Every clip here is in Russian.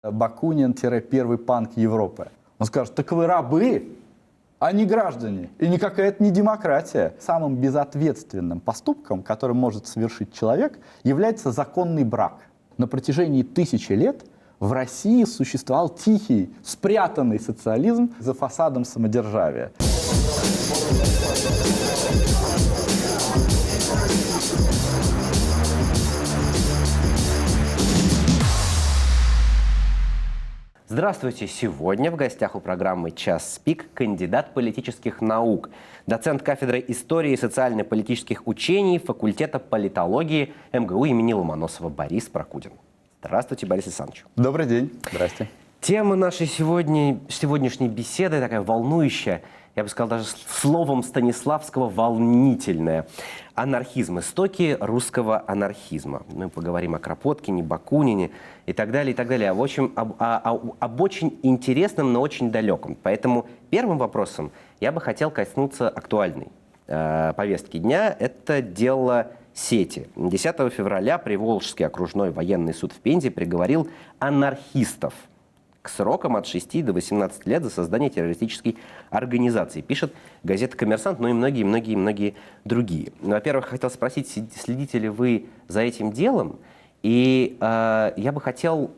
Бакунин-первый панк Европы. Он скажет: так вы рабы, а не граждане. И никакая это не демократия. Самым безответственным поступком, который может совершить человек, является законный брак. На протяжении тысячи лет в России существовал тихий, спрятанный социализм за фасадом самодержавия. Здравствуйте! Сегодня в гостях у программы «Час пик» кандидат политических наук, доцент кафедры истории и социально-политических учений факультета политологии МГУ имени Ломоносова Борис Прокудин. Здравствуйте, Борис Александрович. Добрый день. Здрасте. Тема нашей сегодняшней беседы такая волнующая, я бы сказал, даже словом Станиславского волнительная. Анархизм. Истоки русского анархизма. Мы поговорим о Кропоткине, Бакунине и так далее, и так далее. В общем, об очень интересном, но очень далеком. Поэтому первым вопросом я бы хотел коснуться актуальной повестки дня. Это дело Сети. 10 февраля Приволжский окружной военный суд в Пензе приговорил анархистов к срокам от 6 до 18 лет за создание террористической организации. Пишет газета «Коммерсант», но и многие другие. Во-первых, хотел спросить, следите ли вы за этим делом? И я бы хотел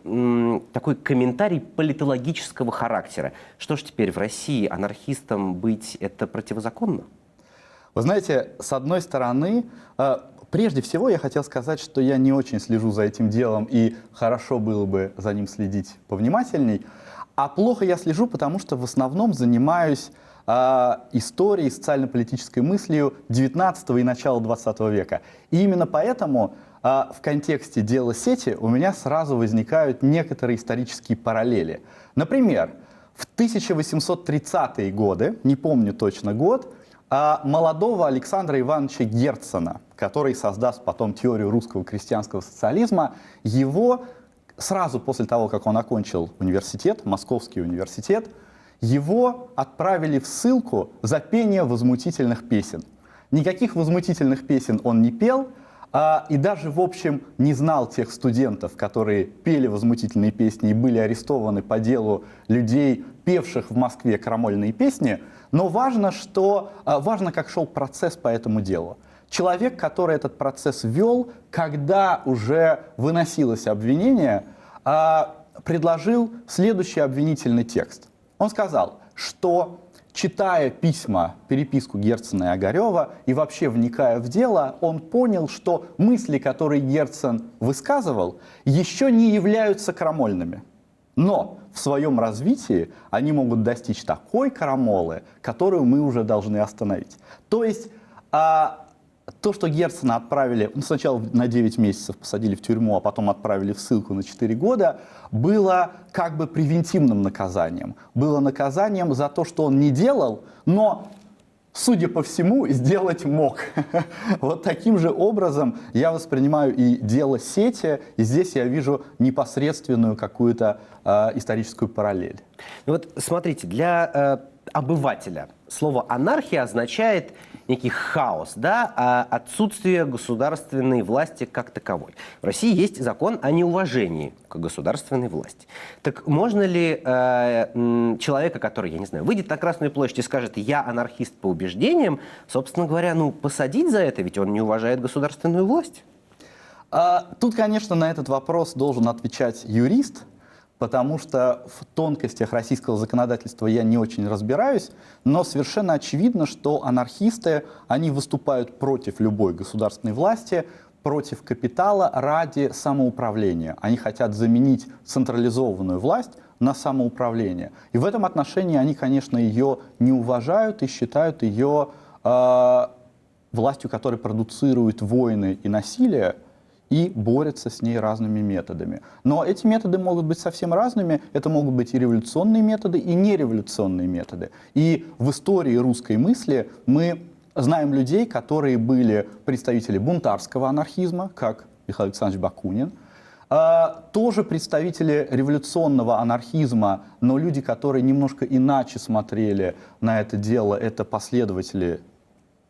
такой комментарий политологического характера. Что ж теперь в России анархистам быть это противозаконно? Вы знаете, с одной стороны, прежде всего я хотел сказать, что я не очень слежу за этим делом, и хорошо было бы за ним следить повнимательней. А плохо я слежу, потому что в основном занимаюсь историей, социально-политической мыслью 19 и начала 20 века. И именно поэтому в контексте дела Сети у меня сразу возникают некоторые исторические параллели. Например, в 1830-е годы, не помню точно год, молодого Александра Ивановича Герцена, который создаст потом теорию русского крестьянского социализма, его сразу после того, как он окончил университет, Московский университет, его отправили в ссылку за пение возмутительных песен. Никаких возмутительных песен он не пел, и даже, в общем, не знал тех студентов, которые пели возмутительные песни и были арестованы по делу людей, певших в Москве крамольные песни. Но важно, как шел процесс по этому делу. Человек, который этот процесс вел, когда уже выносилось обвинение, предложил следующий обвинительный текст. Он сказал, что, читая письма, переписку Герцена и Огарева и вообще вникая в дело, он понял, что мысли, которые Герцен высказывал, еще не являются крамольными. Но в своем развитии они могут достичь такой крамолы, которую мы уже должны остановить. То есть то, что Герцена отправили, сначала на 9 месяцев посадили в тюрьму, а потом отправили в ссылку на 4 года, было как бы превентивным наказанием. Было наказанием за то, что он не делал, но, судя по всему, сделать мог. Вот таким же образом я воспринимаю и дело Сети, и здесь я вижу непосредственную какую-то историческую параллель. Вот смотрите, для обывателя слово «анархия» означает некий хаос, да, отсутствие государственной власти как таковой. В России есть закон о неуважении к государственной власти. Так можно ли человека, который, я не знаю, выйдет на Красную площадь и скажет «я анархист по убеждениям», собственно говоря, посадить за это, ведь он не уважает государственную власть? Тут, конечно, на этот вопрос должен отвечать юрист, потому что в тонкостях российского законодательства я не очень разбираюсь, но совершенно очевидно, что анархисты, они выступают против любой государственной власти, против капитала ради самоуправления. Они хотят заменить централизованную власть на самоуправление. И в этом отношении они, конечно, ее не уважают и считают ее властью, которая продуцирует войны и насилие, и борется с ней разными методами. Но эти методы могут быть совсем разными. Это могут быть и революционные методы, и нереволюционные методы. И в истории русской мысли мы знаем людей, которые были представители бунтарского анархизма, как Михаил Александрович Бакунин, тоже представители революционного анархизма, но люди, которые немножко иначе смотрели на это дело, это последователи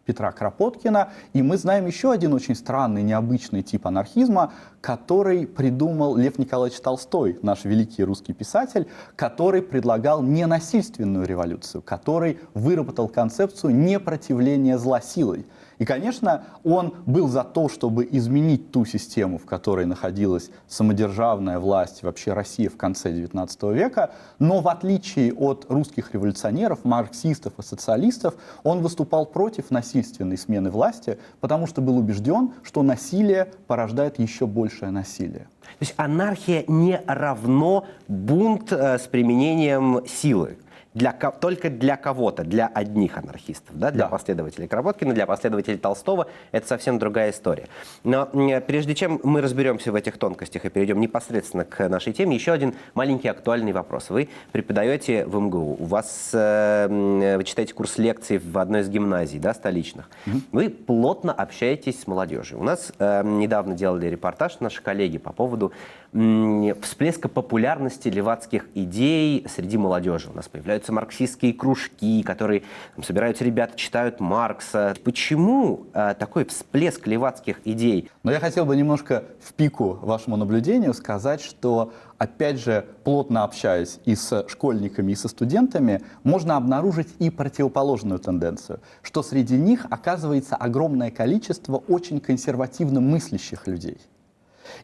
Петра Кропоткина. И мы знаем еще один очень странный, необычный тип анархизма, который придумал Лев Николаевич Толстой, наш великий русский писатель, который предлагал ненасильственную революцию, который выработал концепцию непротивления зла силой. И, конечно, он был за то, чтобы изменить ту систему, в которой находилась самодержавная власть, вообще Россия в конце XIX века, но в отличие от русских революционеров, марксистов и социалистов, он выступал против насильственной смены власти, потому что был убежден, что насилие порождает еще большее насилие. То есть анархия не равно бунт с применением силы. Только для кого-то, для одних анархистов, да? Для последователей Кропоткина, для последователей Толстого это совсем другая история. Но прежде чем мы разберемся в этих тонкостях и перейдем непосредственно к нашей теме, еще один маленький актуальный вопрос. Вы преподаете в МГУ, вы читаете курс лекций в одной из гимназий, да, столичных. Вы плотно общаетесь с молодежью. У нас недавно делали репортаж наши коллеги по поводу всплеска популярности левацких идей среди молодежи. У нас появляются марксистские кружки, которые собираются ребята, читают Маркса. Почему такой всплеск левацких идей? Но я хотел бы немножко в пику вашему наблюдению сказать, что, опять же, плотно общаясь и с школьниками, и со студентами, можно обнаружить и противоположную тенденцию, что среди них оказывается огромное количество очень консервативно мыслящих людей.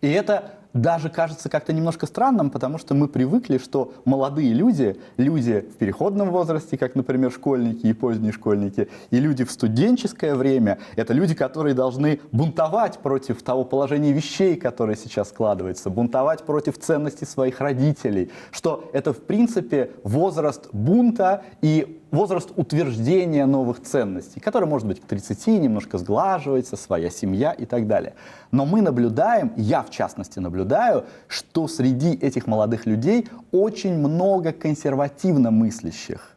И это даже кажется как-то немножко странным, потому что мы привыкли, что молодые люди, люди в переходном возрасте, как, например, школьники и поздние школьники, и люди в студенческое время, это люди, которые должны бунтовать против того положения вещей, которое сейчас складывается, бунтовать против ценностей своих родителей, что это, в принципе, возраст бунта и возраст утверждения новых ценностей, который, может быть, к 30 немножко сглаживается, своя семья и так далее. Но мы наблюдаем, я в частности наблюдаю, что среди этих молодых людей очень много консервативно мыслящих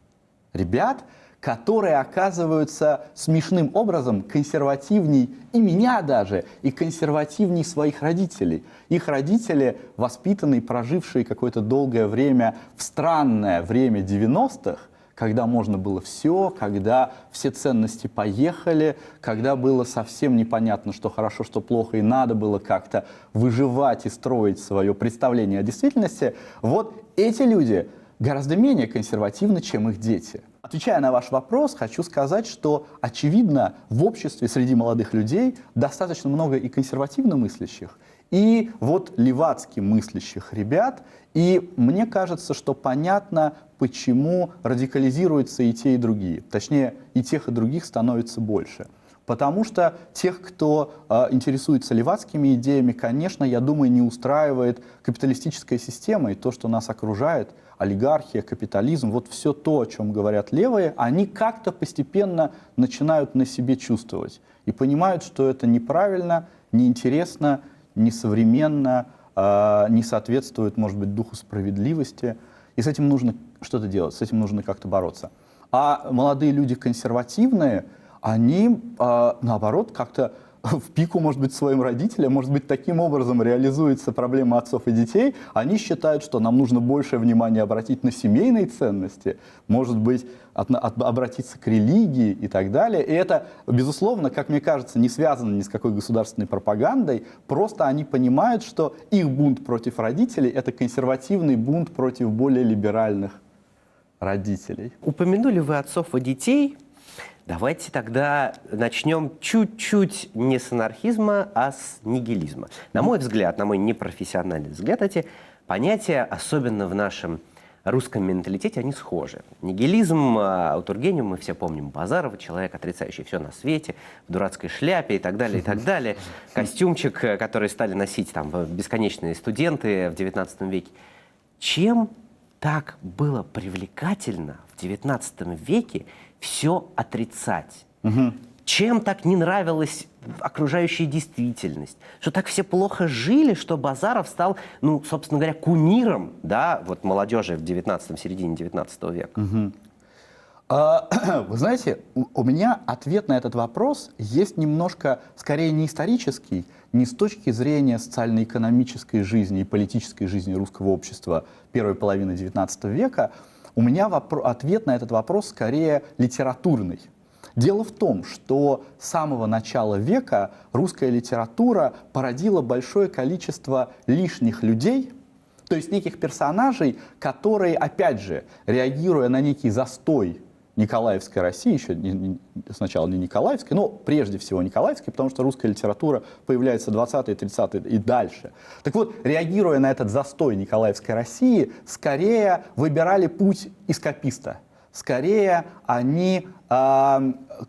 ребят, которые оказываются смешным образом консервативней и меня даже, и консервативней своих родителей. Их родители, воспитанные, прожившие какое-то долгое время в странное время 90-х, когда можно было все, когда все ценности поехали, когда было совсем непонятно, что хорошо, что плохо, и надо было как-то выживать и строить свое представление о действительности, вот эти люди гораздо менее консервативны, чем их дети. Отвечая на ваш вопрос, хочу сказать, что, очевидно, в обществе среди молодых людей достаточно много и консервативно мыслящих, и вот левацки мыслящих ребят. И мне кажется, что понятно, почему радикализируются и те, и другие. Точнее, и тех, и других становится больше. Потому что тех, кто интересуется левацкими идеями, конечно, я думаю, не устраивает капиталистическая система и то, что нас окружает, олигархия, капитализм, вот все то, о чем говорят левые, они как-то постепенно начинают на себе чувствовать и понимают, что это неправильно, неинтересно, несовременно, не соответствует, может быть, духу справедливости. И с этим нужно что-то делать, с этим нужно как-то бороться. А молодые люди консервативные, они, наоборот, как-то в пику, может быть, своим родителям, может быть, таким образом реализуется проблема отцов и детей. Они считают, что нам нужно большее внимание обратить на семейные ценности, может быть, обратиться к религии и так далее. И это, безусловно, как мне кажется, не связано ни с какой государственной пропагандой. Просто они понимают, что их бунт против родителей – это консервативный бунт против более либеральных родителей. Упомянули вы отцов и детей. Давайте тогда начнем чуть-чуть не с анархизма, а с нигилизма. На мой взгляд, на мой непрофессиональный взгляд, эти понятия, особенно в нашем русском менталитете, они схожи. Нигилизм, у Тургенева мы все помним Базарова, человек, отрицающий все на свете, в дурацкой шляпе и так далее, и так далее. Костюмчик, который стали носить там бесконечные студенты в XIX веке. Чем так было привлекательно в XIX веке все отрицать? Чем так не нравилась окружающая действительность? Что так все плохо жили, что Базаров стал, ну, собственно говоря, кумиром, да, вот молодежи в середине 19 века? Вы знаете, у меня ответ на этот вопрос есть немножко, скорее, не исторический, не с точки зрения социально-экономической жизни и политической жизни русского общества первой половины XIX века. У меня ответ на этот вопрос скорее литературный. Дело в том, что с самого начала века русская литература породила большое количество лишних людей, то есть неких персонажей, которые, опять же, реагируя на некий застой Николаевской России, еще сначала не Николаевской, но прежде всего Николаевской, потому что русская литература появляется 20-е, 30-е и дальше. Так вот, реагируя на этот застой Николаевской России, скорее выбирали путь эскаписта. Скорее они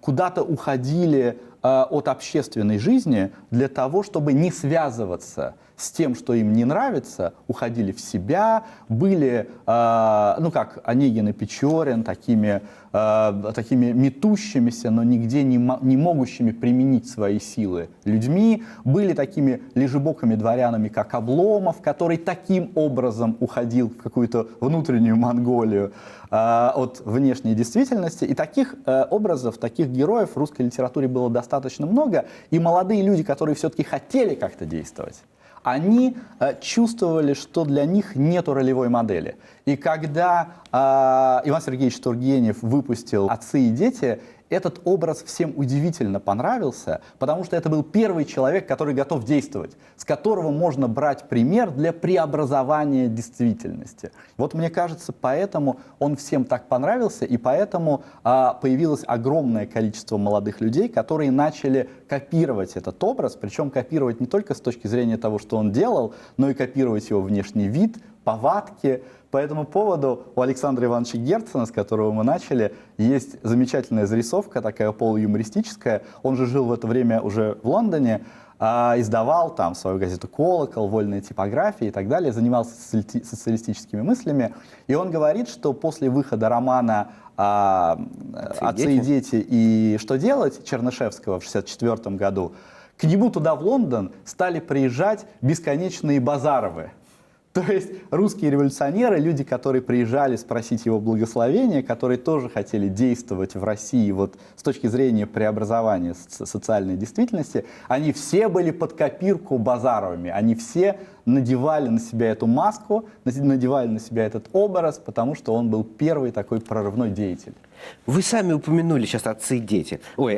куда-то уходили от общественной жизни для того, чтобы не связываться с тем, что им не нравится, уходили в себя, были, ну как Онегин и Печорин, такими метущимися, но нигде не могущими применить свои силы людьми, были такими лежебокими дворянами, как Обломов, который таким образом уходил в какую-то внутреннюю Монголию от внешней действительности. И таких образов, таких героев в русской литературе было достаточно много, и молодые люди, которые все-таки хотели как-то действовать, они чувствовали, что для них нет ролевой модели. И когда Иван Сергеевич Тургенев выпустил «Отцы и дети», этот образ всем удивительно понравился, потому что это был первый человек, который готов действовать, с которого можно брать пример для преобразования действительности. Вот мне кажется, поэтому он всем так понравился, и поэтому появилось огромное количество молодых людей, которые начали копировать этот образ, причем копировать не только с точки зрения того, что он делал, но и копировать его внешний вид, повадки. По этому поводу у Александра Ивановича Герцена, с которого мы начали, есть замечательная зарисовка, такая полуюмористическая. Он же жил в это время уже в Лондоне, издавал там свою газету «Колокол», «Вольная типография» и так далее, занимался социалистическими мыслями. И он говорит, что после выхода романа «Отцы и дети» и «Что делать» Чернышевского в 1964 году, к нему туда, в Лондон, стали приезжать бесконечные Базаровы. То есть русские революционеры, люди, которые приезжали спросить его благословения, которые тоже хотели действовать в России вот, с точки зрения преобразования социальной действительности, они все были под копирку Базаровыми, они все надевали на себя эту маску, надевали на себя этот образ, потому что он был первый такой прорывной деятель. Вы сами упомянули сейчас «Отцы и дети». Ой,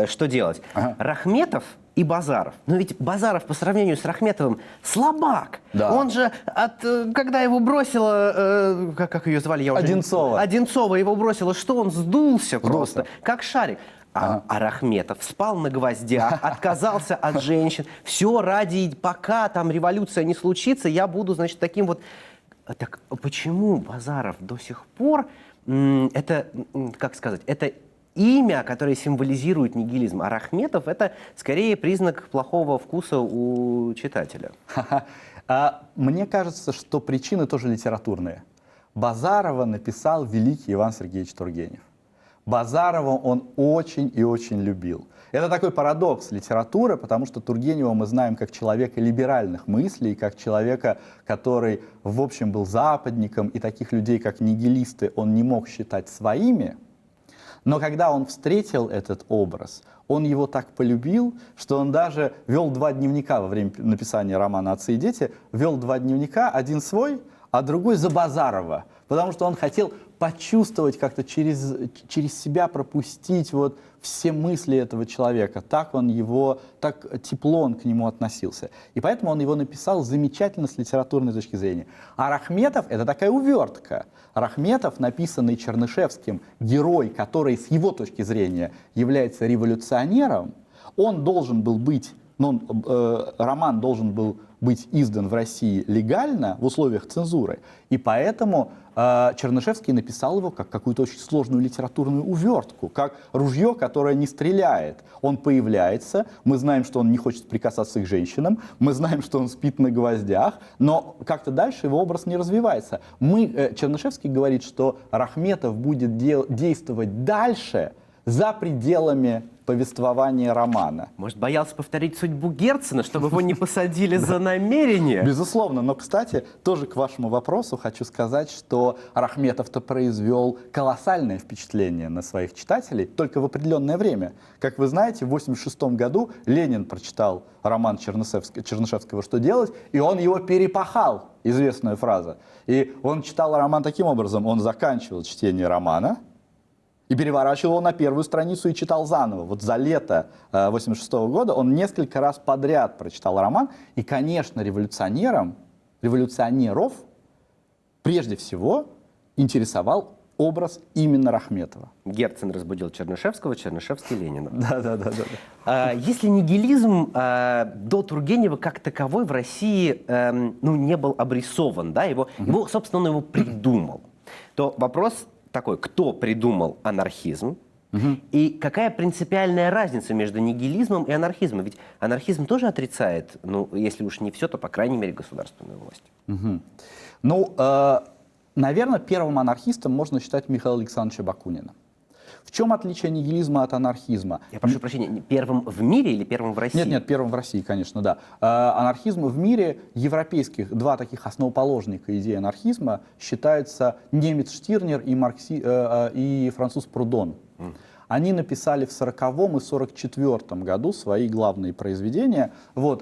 что делать? Ага. Рахметов и Базаров. Но ведь Базаров по сравнению с Рахметовым слабак. Да. Он же, когда его бросила, как ее звали? Я уже... Одинцова. Одинцова его бросила, что он сдулся просто, как шарик. Ага. А Рахметов спал на гвоздях, отказался от женщин. Все ради, пока там революция не случится, я буду, значит, таким вот... Так почему Базаров до сих пор, это, как сказать, это имя, которое символизирует нигилизм, а Рахметов — это скорее признак плохого вкуса у читателя? Мне кажется, что причины тоже литературные. Базарова написал великий Иван Сергеевич Тургенев. Базарова он очень и очень любил. Это такой парадокс литературы, потому что Тургенева мы знаем как человека либеральных мыслей, как человека, который, в общем, был западником, и таких людей, как нигилисты, он не мог считать своими. Но когда он встретил этот образ, он его так полюбил, что он даже вел 2 дневника во время написания романа «Отцы и дети», вел 2 дневника, один свой, а другой за Базарова, потому что он хотел почувствовать как-то через себя пропустить вот все мысли этого человека. Так тепло он к нему относился. И поэтому он его написал замечательно с литературной точки зрения. А Рахметов — это такая увертка. Рахметов, написанный Чернышевским, герой, который с его точки зрения является революционером, он должен был быть, роман должен был быть издан в России легально в условиях цензуры, и поэтому Чернышевский написал его как какую-то очень сложную литературную увертку, как ружье, которое не стреляет. Он появляется, мы знаем, что он не хочет прикасаться к женщинам, мы знаем, что он спит на гвоздях, но как-то дальше его образ не развивается. Чернышевский говорит, что Рахметов будет действовать дальше за пределами повествования романа. Может, боялся повторить судьбу Герцена, чтобы его не посадили за намерение? Безусловно, но, кстати, тоже к вашему вопросу хочу сказать, что Рахметов-то произвел колоссальное впечатление на своих читателей только в определенное время. Как вы знаете, в 1986 году Ленин прочитал роман Чернышевского «Что делать?», и он его перепахал, известная фраза. И он читал роман таким образом, он заканчивал чтение романа, И переворачивал его на первую страницу и читал заново. Вот за лето 1986 года он несколько раз подряд прочитал роман. И, конечно, революционеров прежде всего интересовал образ именно Рахметова. Герцен разбудил Чернышевского, Чернышевский Ленина. Да. Если нигилизм до Тургенева как таковой в России не был обрисован, да, собственно, он его придумал, то вопрос такой: кто придумал анархизм? И какая принципиальная разница между нигилизмом и анархизмом? Ведь анархизм тоже отрицает, если уж не все, то, по крайней мере, государственную власть. Наверное, первым анархистом можно считать Михаила Александровича Бакунина. В чем отличие нигилизма от анархизма? Я прошу прощения, первым в мире или первым в России? Нет, первым в России, конечно, да. Анархизм в мире европейских, два таких основоположника идеи анархизма считаются немец Штирнер и француз Прудон. Они написали в 1940 и 1944 году свои главные произведения,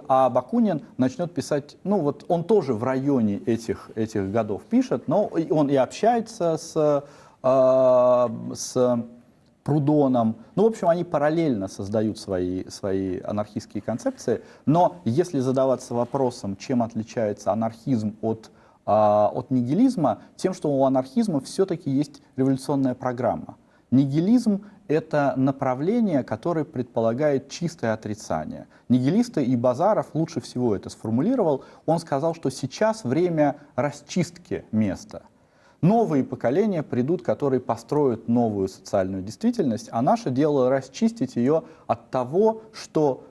а Бакунин начнет писать, он тоже в районе этих годов пишет, но он и общается с Прудоном. В общем, они параллельно создают свои анархистские концепции, но если задаваться вопросом, чем отличается анархизм от нигилизма, тем, что у анархизма все-таки есть революционная программа. Нигилизм — это направление, которое предполагает чистое отрицание. Нигилисты и Базаров лучше всего это сформулировал. Он сказал, что сейчас время расчистки места. Новые поколения придут, которые построят новую социальную действительность, а наше дело расчистить ее от того, что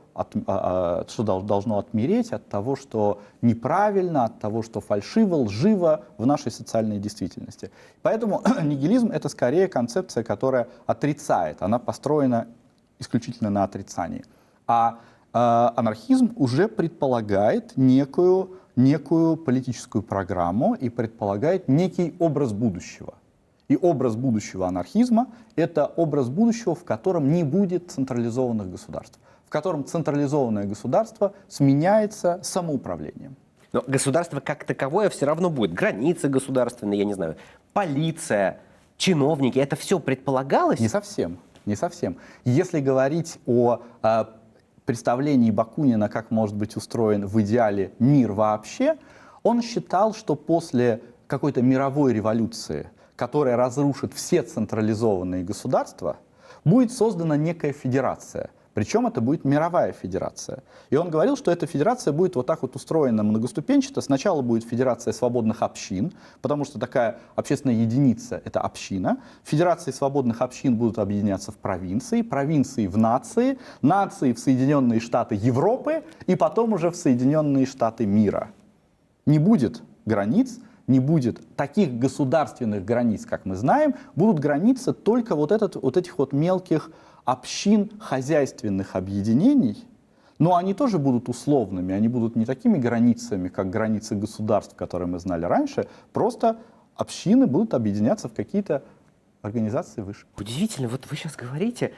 должно отмереть, от того, что неправильно, от того, что фальшиво, лживо в нашей социальной действительности. Поэтому нигилизм — это скорее концепция, которая отрицает, она построена исключительно на отрицании. А анархизм уже предполагает некую политическую программу и предполагает некий образ будущего. И образ будущего анархизма — это образ будущего, в котором не будет централизованных государств, в котором централизованное государство сменяется самоуправлением. Но государство как таковое все равно будет. Границы государственные, я не знаю, полиция, чиновники. Это все предполагалось? Не совсем. Если говорить о представлении Бакунина, как может быть устроен в идеале мир вообще, он считал, что после какой-то мировой революции, которая разрушит все централизованные государства, будет создана некая федерация. Причем это будет мировая федерация. И он говорил, что эта федерация будет вот так вот устроена многоступенчато. Сначала будет федерация свободных общин, потому что такая общественная единица — это община. Федерации свободных общин будут объединяться в провинции, провинции в нации, нации в Соединенные Штаты Европы и потом уже в Соединенные Штаты мира. Не будет границ, не будет таких государственных границ, как мы знаем, будут границы только вот этих мелких общин, хозяйственных объединений, но они тоже будут условными, они будут не такими границами, как границы государств, которые мы знали раньше, просто общины будут объединяться в какие-то организации выше. Удивительно, вот вы сейчас говорите,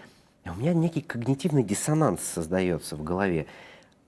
у меня некий когнитивный диссонанс создается в голове.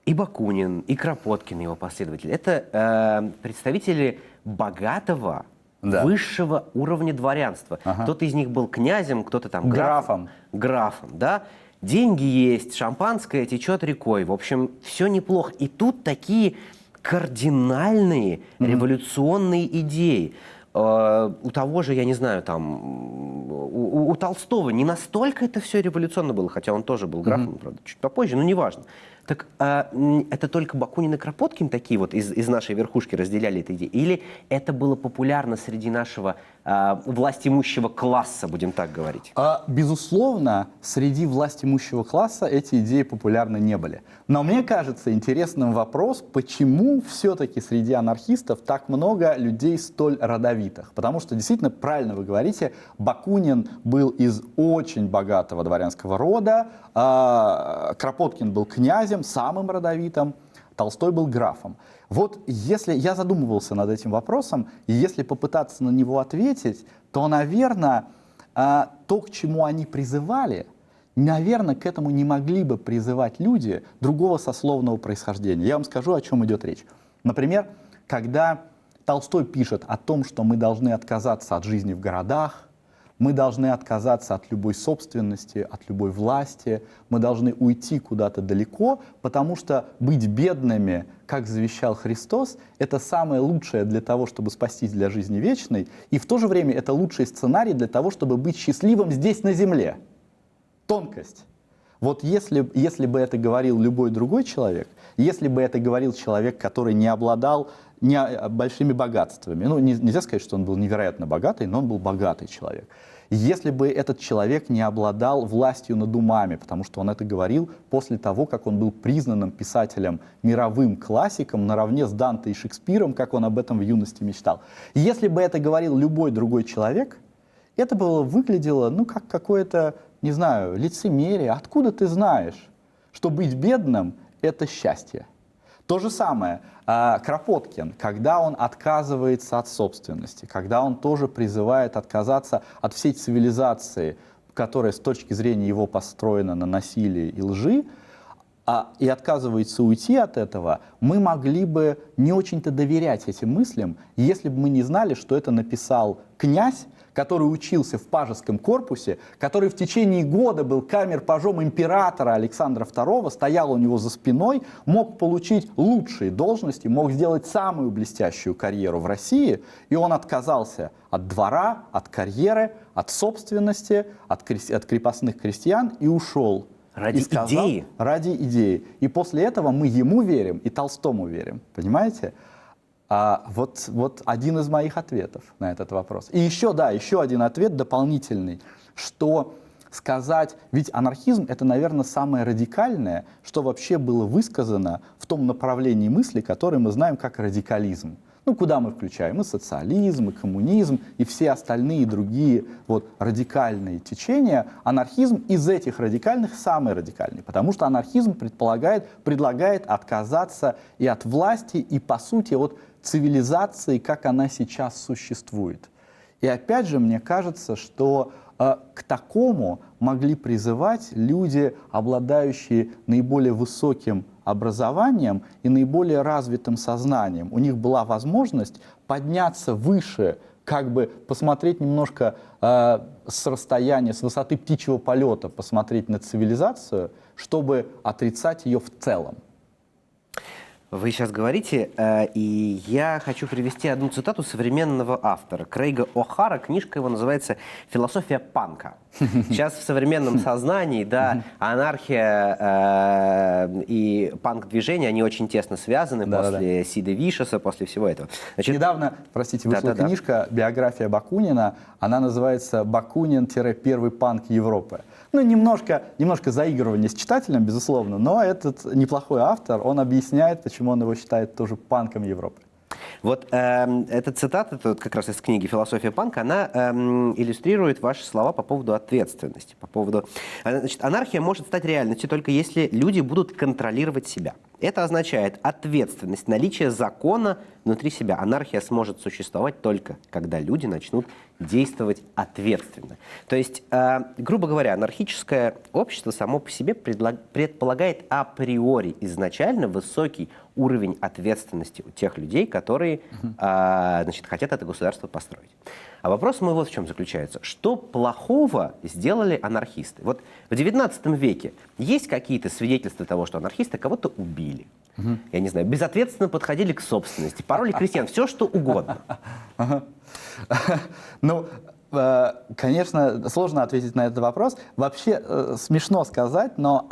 И Бакунин, и Кропоткин, его последователи, это представители богатого, высшего уровня дворянства. Кто-то из них был князем, кто-то там графом, да. Деньги есть, шампанское течет рекой. В общем, все неплохо. И тут такие кардинальные революционные идеи. У того же, я не знаю, там, у Толстого не настолько это все революционно было, хотя он тоже был графом, правда, чуть попозже, но неважно. Так это только Бакунин и Кропоткин такие вот из нашей верхушки разделяли эту идею? Или это было популярно среди нашего властимущего класса, будем так говорить? Безусловно, среди властимущего класса эти идеи популярны не были. Но мне кажется интересным вопрос, почему все-таки среди анархистов так много людей столь родовитых? Потому что, действительно, правильно вы говорите, Бакунин был из очень богатого дворянского рода, Кропоткин был князем, самым родовитым, Толстой был графом. Вот если я задумывался над этим вопросом, и если попытаться на него ответить, то, наверное, то, к чему они призывали, наверное, к этому не могли бы призывать люди другого сословного происхождения. Я вам скажу, о чем идет речь. Например, когда Толстой пишет о том, что мы должны отказаться от жизни в городах, Мы должны отказаться от любой собственности, от любой власти. Мы должны уйти куда-то далеко, потому что быть бедными, как завещал Христос, это самое лучшее для того, чтобы спастись для жизни вечной. И в то же время это лучший сценарий для того, чтобы быть счастливым здесь на земле. Тонкость. Вот если бы это говорил любой другой человек, если бы это говорил человек, который не обладал большими богатствами, ну, нельзя сказать, что он был невероятно богатый, но он был богатый человек. Если бы этот человек не обладал властью над умами, потому что он это говорил после того, как он был признанным писателем, мировым классиком, наравне с Данте и Шекспиром, как он об этом в юности мечтал. Если бы это говорил любой другой человек, это бы выглядело, ну, как какое-то, не знаю, лицемерие. Откуда ты знаешь, что быть бедным — это счастье? То же самое Кропоткин, когда он отказывается от собственности, когда он тоже призывает отказаться от всей цивилизации, которая с точки зрения его построена на насилии и лжи, и отказывается уйти от этого, мы могли бы не очень-то доверять этим мыслям, если бы мы не знали, что это написал князь, который учился в пажеском корпусе, который в течение года был камер-пажом императора Александра II, стоял у него за спиной, мог получить лучшие должности, мог сделать самую блестящую карьеру в России, и он отказался от двора, от карьеры, от собственности, от крепостных крестьян и ушел. Ради идеи? Ради идеи. И после этого мы ему верим и Толстому верим. Понимаете? Вот один из моих ответов на этот вопрос. И еще один ответ дополнительный, что сказать, ведь анархизм — это, наверное, самое радикальное, что вообще было высказано в том направлении мысли, которое мы знаем как радикализм. Ну, куда мы включаем? И социализм, и коммунизм, и все остальные другие вот радикальные течения. Анархизм из этих радикальных самый радикальный, потому что анархизм предлагает отказаться и от власти, и, по сути, от цивилизации, как она сейчас существует. И опять же, мне кажется, что к такому могли призывать люди, обладающие наиболее высоким образованием и наиболее развитым сознанием. У них была возможность подняться выше, как бы посмотреть немножко с расстояния, с высоты птичьего полета, посмотреть на цивилизацию, чтобы отрицать ее в целом. Вы сейчас говорите, и я хочу привести одну цитату современного автора Крейга О'Хара. Книжка его называется «Философия панка». Сейчас в современном сознании, да, анархия и панк-движение, они очень тесно связаны после Сида Вишеса, после всего этого. Значит, недавно, простите, вышла книжка, биография Бакунина, она называется «Бакунин-первый панк Европы». Ну, немножко заигрывание с читателем, безусловно, но этот неплохой автор, он объясняет, почему он его считает тоже панком Европы. Вот эта цитата, это как раз из книги «Философия панка», она иллюстрирует ваши слова по поводу ответственности, по поводу... Значит, анархия может стать реальностью только если люди будут контролировать себя. Это означает ответственность, наличие закона внутри себя. Анархия сможет существовать только, когда люди начнут действовать ответственно. То есть, грубо говоря, анархическое общество само по себе предполагает априори изначально высокий уровень ответственности у тех людей, которые значит, хотят это государство построить. А вопрос мой вот в чем заключается. Что плохого сделали анархисты? Вот в XIX веке есть какие-то свидетельства того, что анархисты кого-то убили? Я не знаю, безответственно подходили к собственности, пороли крестьян, все что угодно. Ну, конечно, сложно ответить на этот вопрос. Вообще смешно сказать, но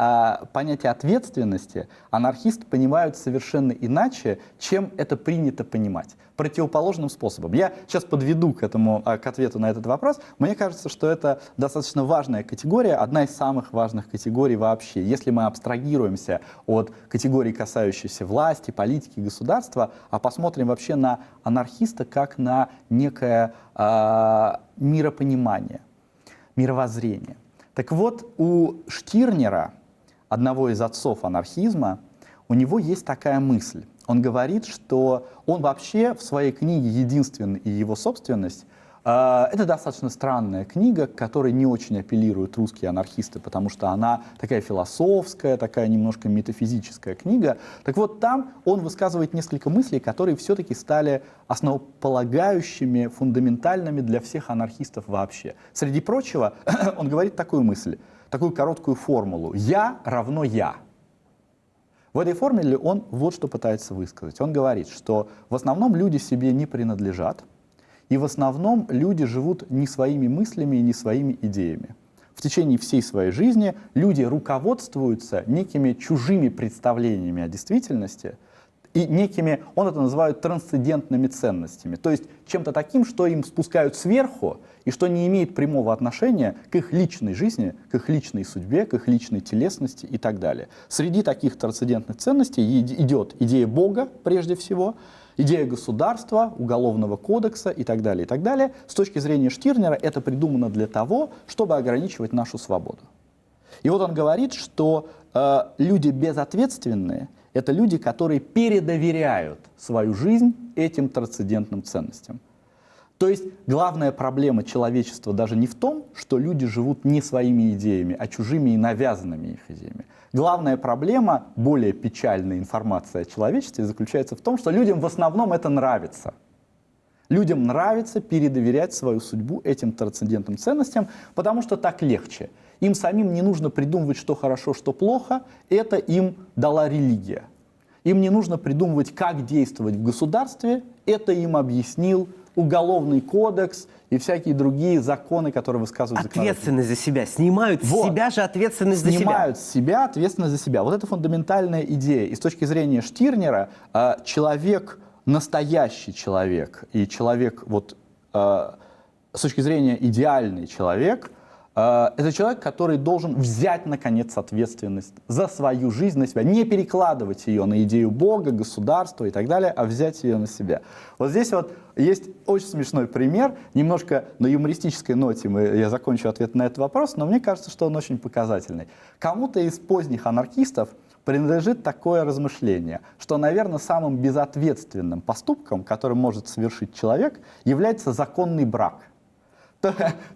понятие ответственности анархисты понимают совершенно иначе, чем это принято понимать. Противоположным способом. Я сейчас подведу к ответу на этот вопрос. Мне кажется, что это достаточно важная категория, одна из самых важных категорий вообще. Если мы абстрагируемся от категорий, касающихся власти, политики, государства, а посмотрим вообще на анархиста как на некое миропонимание, мировоззрение. Так вот, у Штирнера, одного из отцов анархизма, у него есть такая мысль. Он говорит, что он вообще в своей книге «Единственный и его собственность» Это достаточно странная книга, к которой не очень апеллируют русские анархисты, потому что она такая философская, такая немножко метафизическая книга. Так вот, там он высказывает несколько мыслей, которые все-таки стали основополагающими, фундаментальными для всех анархистов вообще. Среди прочего, он говорит такую мысль, такую короткую формулу «я равно я». В этой формуле он вот что пытается высказать. Он говорит, что в основном люди себе не принадлежат, и в основном люди живут не своими мыслями и не своими идеями. В течение всей своей жизни люди руководствуются некими чужими представлениями о действительности и некими, он это называет, трансцендентными ценностями. То есть чем-то таким, что им спускают сверху и что не имеет прямого отношения к их личной жизни, к их личной судьбе, к их личной телесности и так далее. Среди таких трансцендентных ценностей идет идея Бога, прежде всего, идея государства, уголовного кодекса и так далее, и так далее. С точки зрения Штирнера это придумано для того, чтобы ограничивать нашу свободу. И вот он говорит, что люди безответственные — это люди, которые передоверяют свою жизнь этим трансцендентным ценностям. То есть главная проблема человечества даже не в том, что люди живут не своими идеями, а чужими и навязанными их идеями. Главная проблема, более печальная информация о человечестве, заключается в том, что людям в основном это нравится. Людям нравится передоверять свою судьбу этим трансцендентным ценностям, потому что так легче. Им самим не нужно придумывать, что хорошо, что плохо, это им дала религия. Им не нужно придумывать, как действовать в государстве, это им объяснил уголовный кодекс и всякие другие законы, которые высказывают законодатели. Ответственность за себя. Снимают с себя же ответственность за себя. Снимают с себя ответственность за себя. Вот это фундаментальная идея. И с точки зрения Штирнера, человек, настоящий человек, и человек, вот, с точки зрения идеальный человек, это человек, который должен взять, наконец, ответственность за свою жизнь на себя. Не перекладывать ее на идею Бога, государства и так далее, а взять ее на себя. Вот здесь вот есть очень смешной пример. Немножко на юмористической ноте я закончу ответ на этот вопрос, но мне кажется, что он очень показательный. Кому-то из поздних анархистов принадлежит такое размышление, что, наверное, самым безответственным поступком, который может совершить человек, является законный брак.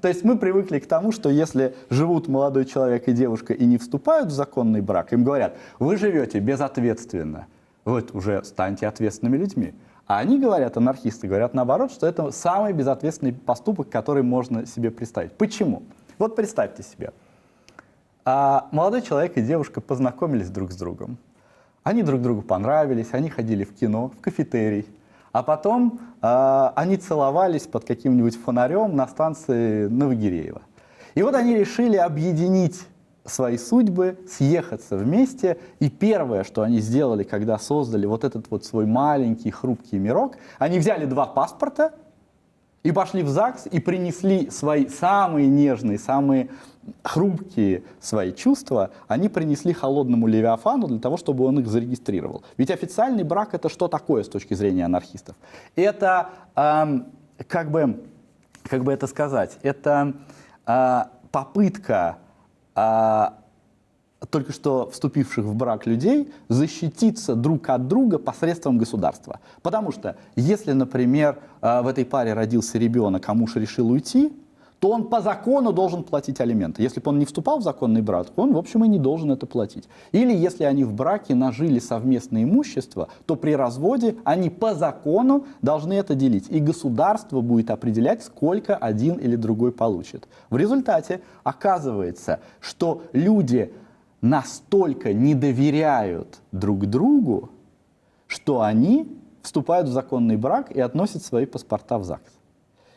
То есть мы привыкли к тому, что если живут молодой человек и девушка и не вступают в законный брак, им говорят: вы живете безответственно, вот уже станьте ответственными людьми. А они говорят, анархисты говорят наоборот, что это самый безответственный поступок, который можно себе представить. Почему? Вот представьте себе. Молодой человек и девушка познакомились друг с другом. Они друг другу понравились, они ходили в кино, в кафетерий. А потом они целовались под каким-нибудь фонарем на станции Новогиреево. И вот они решили объединить свои судьбы, съехаться вместе. И первое, что они сделали, когда создали вот этот вот свой маленький хрупкий мирок, они взяли 2 паспорта и пошли в ЗАГС и принесли свои самые нежные, самые хрупкие свои чувства, они принесли холодному Левиафану для того, чтобы он их зарегистрировал. Ведь официальный брак — это что такое с точки зрения анархистов? Это, как бы это сказать, это попытка только что вступивших в брак людей защититься друг от друга посредством государства. Потому что если, например, в этой паре родился ребенок, а муж решил уйти, то он по закону должен платить алименты. Если бы он не вступал в законный брак, он, в общем, и не должен это платить. Или если они в браке нажили совместное имущество, то при разводе они по закону должны это делить. И государство будет определять, сколько один или другой получит. В результате оказывается, что люди настолько не доверяют друг другу, что они вступают в законный брак и относят свои паспорта в ЗАГС.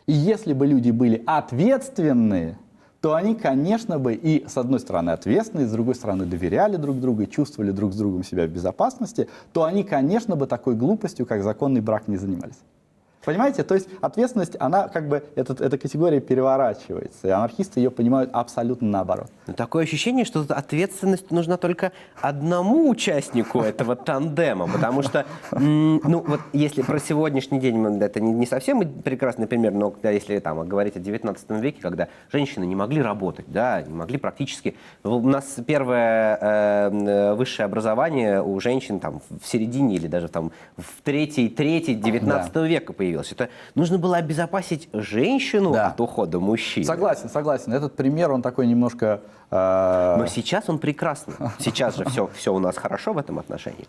И если бы люди были ответственные, то они, конечно бы, и с одной стороны ответственные, с другой стороны доверяли друг другу и чувствовали друг с другом себя в безопасности, то они, конечно бы, такой глупостью, как законный брак, не занимались. Понимаете? То есть ответственность, она как бы, эта категория переворачивается, и анархисты ее понимают абсолютно наоборот. Но такое ощущение, что ответственность нужна только одному участнику этого тандема, потому что, ну вот если про сегодняшний день, это не совсем прекрасный пример, но если там говорить о 19 веке, когда женщины не могли работать, да, не могли практически... У нас первое высшее образование у женщин там в середине или даже там в третьей 19 века появилось. появилась. Это нужно было обезопасить женщину Да. от ухода мужчин. Согласен, согласен. Этот пример, он такой немножко... Но сейчас он прекрасный. Сейчас же все у нас хорошо в этом отношении.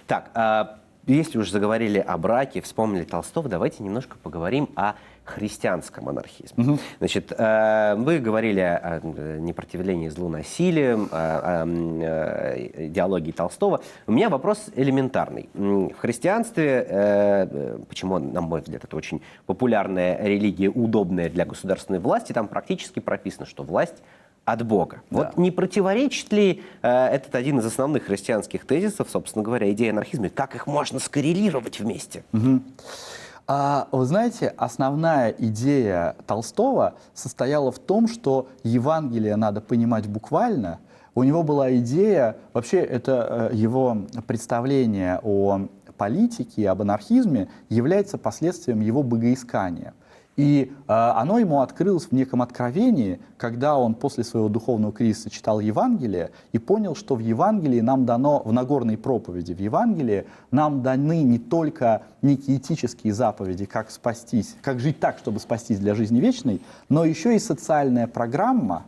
Так, если уж заговорили о браке, вспомнили Толстого, давайте немножко поговорим о христианском анархизме. Значит, вы говорили о непротивлении злу насилием, о идеологии Толстого. У меня вопрос элементарный. В христианстве, почему, на мой взгляд, это очень популярная религия, удобная для государственной власти, там практически прописано, что власть от Бога. Да. Вот не противоречит ли этот один из основных христианских тезисов, собственно говоря, идеи анархизма? Как их можно скоррелировать вместе? Вы знаете, основная идея Толстого состояла в том, что Евангелие надо понимать буквально. У него была идея, вообще это его представление о политике и об анархизме является последствием его богоискания. И оно ему открылось в неком откровении, когда он после своего духовного кризиса читал Евангелие и понял, что в Евангелии нам дано, в Нагорной проповеди в Евангелии, нам даны не только некие этические заповеди, как спастись, как жить так, чтобы спастись для жизни вечной, но еще и социальная программа,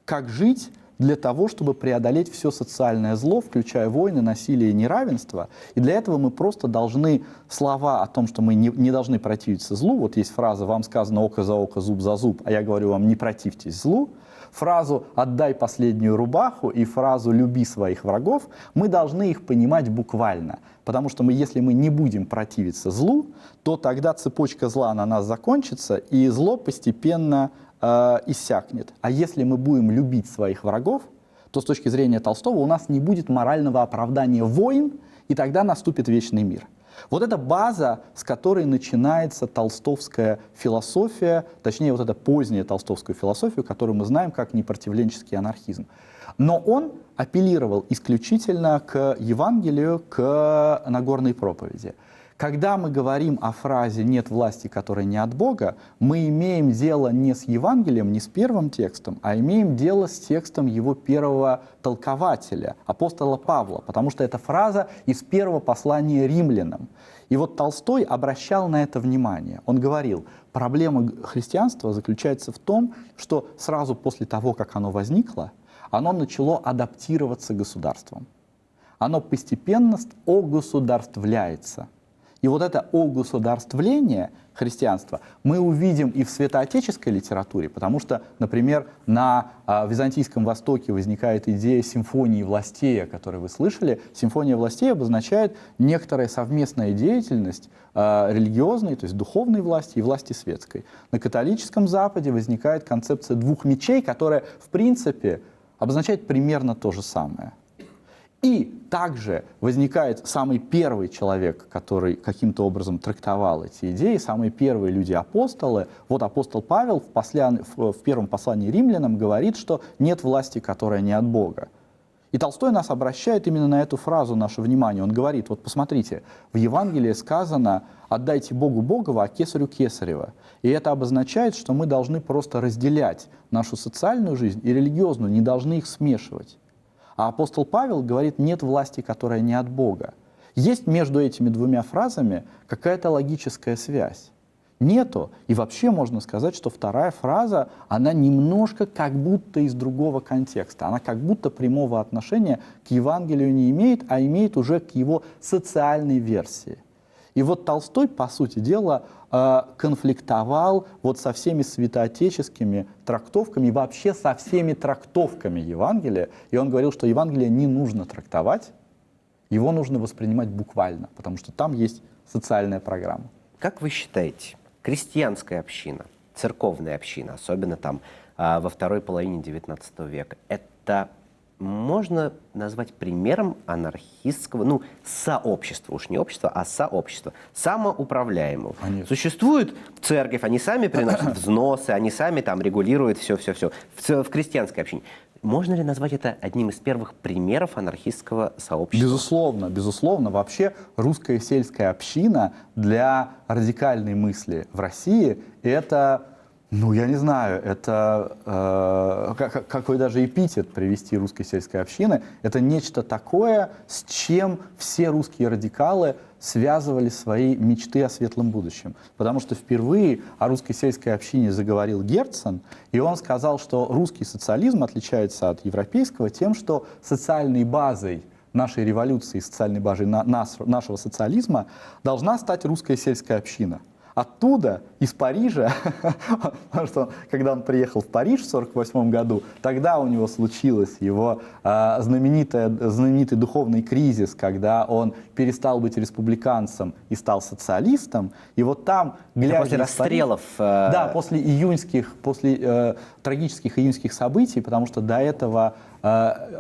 как жить для того, чтобы преодолеть все социальное зло, включая войны, насилие и неравенство. И для этого мы просто должны слова о том, что мы не должны противиться злу, вот есть фраза «вам сказано око за око, зуб за зуб», а я говорю вам «не противьтесь злу», фразу «отдай последнюю рубаху» и фразу «люби своих врагов», мы должны их понимать буквально. Потому что если мы не будем противиться злу, то тогда цепочка зла на нас закончится, и зло постепенно иссякнет. А если мы будем любить своих врагов, то с точки зрения Толстого у нас не будет морального оправдания войн, и тогда наступит вечный мир. Вот это база, с которой начинается толстовская философия, точнее вот эта поздняя толстовскую философию, которую мы знаем как непротивленческий анархизм. Но он апеллировал исключительно к Евангелию, к Нагорной проповеди. Когда мы говорим о фразе «нет власти, которая не от Бога», мы имеем дело не с Евангелием, не с первым текстом, а имеем дело с текстом его первого толкователя, апостола Павла, потому что это фраза из первого послания римлянам. И вот Толстой обращал на это внимание. Он говорил, проблема христианства заключается в том, что сразу после того, как оно возникло, оно начало адаптироваться государством. Оно постепенно огосударствляется. И вот это огосударствление христианства мы увидим и в святоотеческой литературе, потому что, например, на Византийском Востоке возникает идея симфонии властей, о которой вы слышали. Симфония властей обозначает некоторая совместная деятельность религиозной, то есть духовной власти и власти светской. На католическом Западе возникает концепция двух мечей, которая, в принципе, обозначает примерно то же самое. И также возникает самый первый человек, который каким-то образом трактовал эти идеи, самые первые люди-апостолы. Вот апостол Павел в первом послании римлянам говорит, что нет власти, которая не от Бога. И Толстой нас обращает именно на эту фразу наше внимание. Он говорит, вот посмотрите, в Евангелии сказано «отдайте Богу Богова, а кесарю кесарева». И это обозначает, что мы должны просто разделять нашу социальную жизнь и религиозную, не должны их смешивать. А апостол Павел говорит, нет власти, которая не от Бога. Есть между этими двумя фразами какая-то логическая связь? Нету. И вообще можно сказать, что вторая фраза, она немножко как будто из другого контекста. Она как будто прямого отношения к Евангелию не имеет, а имеет уже к его социальной версии. И вот Толстой, по сути дела, конфликтовал вот со всеми святоотеческими трактовками и вообще со всеми трактовками Евангелия. И он говорил, что Евангелие не нужно трактовать, его нужно воспринимать буквально, потому что там есть социальная программа. Как вы считаете, крестьянская община, церковная община, особенно там во второй половине XIX века, это можно назвать примером анархистского, сообщества, уж не общества, а сообщества, самоуправляемого? Конечно. Существует церковь, они сами приносят взносы, они сами там регулируют все-все-все. В крестьянской общине. Можно ли назвать это одним из первых примеров анархистского сообщества? Безусловно, безусловно. Вообще русская сельская община для радикальной мысли в России это... я не знаю, это какой даже эпитет привести русской сельской общины. Это нечто такое, с чем все русские радикалы связывали свои мечты о светлом будущем. Потому что впервые о русской сельской общине заговорил Герцен, и он сказал, что русский социализм отличается от европейского тем, что социальной базой нашей революции, социальной базой нашего социализма должна стать русская сельская община. Оттуда, из Парижа, потому что когда он приехал в Париж в 1948 году, тогда у него случилось его знаменитый духовный кризис, когда он перестал быть республиканцем и стал социалистом. И вот там, глядя после расстрелов. Да, после трагических июньских событий, потому что до этого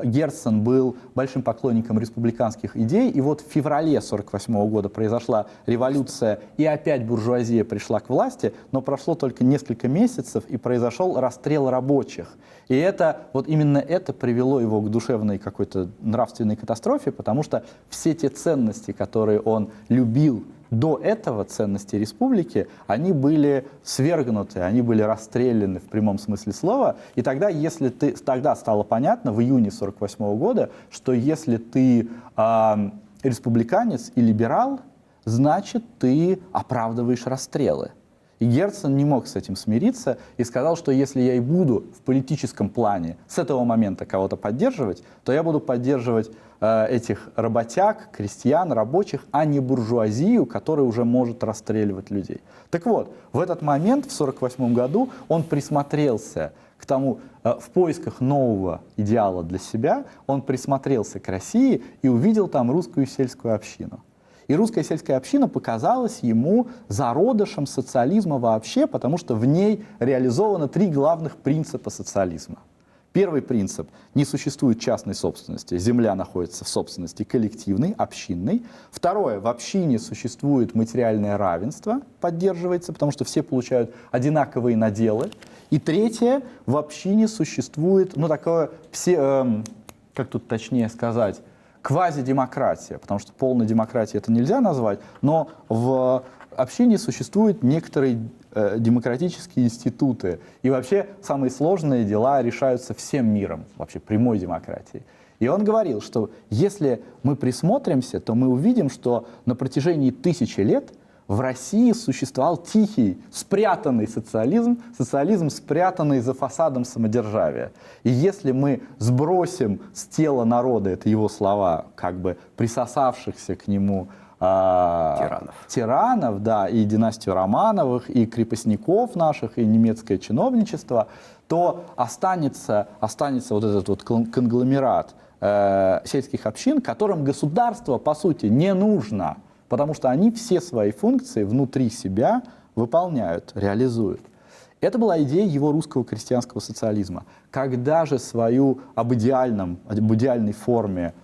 Герцен был большим поклонником республиканских идей, и вот в феврале 1948 года произошла революция, и опять буржуазия пришла к власти, но прошло только несколько месяцев, и произошел расстрел рабочих. И вот именно это привело его к душевной какой-то нравственной катастрофе, потому что все те ценности, которые он любил до этого, ценности республики, они были свергнуты, они были расстреляны в прямом смысле слова. И тогда, тогда стало понятно, в июне 1948 года, что если ты республиканец и либерал, значит, ты оправдываешь расстрелы. И Герцен не мог с этим смириться и сказал, что если я и буду в политическом плане с этого момента кого-то поддерживать, то я буду поддерживать этих работяг, крестьян, рабочих, а не буржуазию, которая уже может расстреливать людей. Так вот, в этот момент, в 1948 году, он присмотрелся к тому, в поисках нового идеала для себя, он присмотрелся к России и увидел там русскую сельскую общину. И русская сельская община показалась ему зародышем социализма вообще, потому что в ней реализовано 3 главных принципа социализма. Первый принцип – не существует частной собственности, земля находится в собственности коллективной, общинной. Второе – в общине существует материальное равенство, поддерживается, потому что все получают одинаковые наделы. И третье – в общине существует, такое, как тут точнее сказать, квазидемократия, потому что полной демократией это нельзя назвать, но в общине существуют некоторые демократические институты. И вообще самые сложные дела решаются всем миром, вообще прямой демократией. И он говорил, что если мы присмотримся, то мы увидим, что на протяжении 1000 лет в России существовал тихий, спрятанный социализм, спрятанный за фасадом самодержавия. И если мы сбросим с тела народа, это его слова, как бы присосавшихся к нему тиранов, да, и династию Романовых, и крепостников наших, и немецкое чиновничество, то останется вот этот вот конгломерат сельских общин, которым государство, по сути, не нужно, потому что они все свои функции внутри себя выполняют, реализуют. Это была идея его русского крестьянского социализма. Когда же свою об идеальной форме